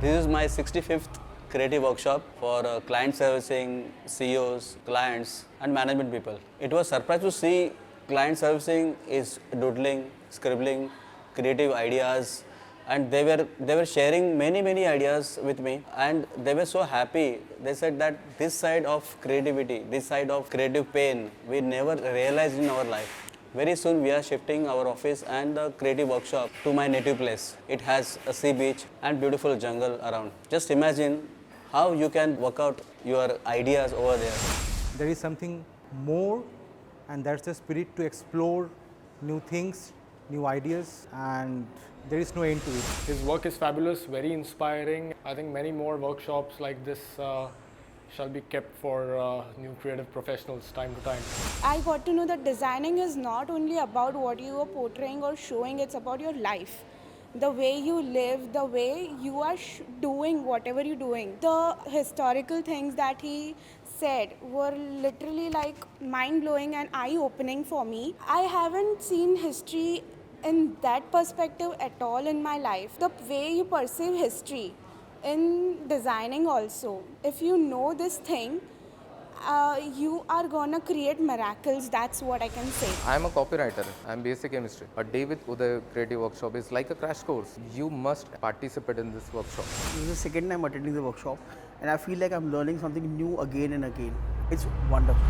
This is my 65th creative workshop for client servicing, CEOs, clients and management people. It was surprised to see client servicing is doodling, scribbling, creative ideas, and they were sharing many ideas with me, and they were so happy. They said that this side of creativity, this side of creative pain, we never realized in our life. Very soon we are shifting our office and the creative workshop to my native place. It has a sea beach and beautiful jungle around. Just imagine how you can work out your ideas over there. There is something more, and that's the spirit to explore new things, new ideas, and there is no end to it. His work is fabulous, very inspiring. I think many more workshops like this shall be kept for new creative professionals time to time. I got to know that designing is not only about what you are portraying or showing, it's about your life. The way you live, the way you are doing whatever you're doing. The historical things that he said were literally like mind-blowing and eye-opening for me. I haven't seen history in that perspective at all in my life. The way you perceive history in designing also. If you know this thing, you are gonna create miracles. That's what I can say. I am a copywriter. I am basic chemistry. A day with Uday Creative Workshop is like a crash course. You must participate in this workshop. This is the second time attending the workshop, and I feel like I'm learning something new again and again. It's wonderful.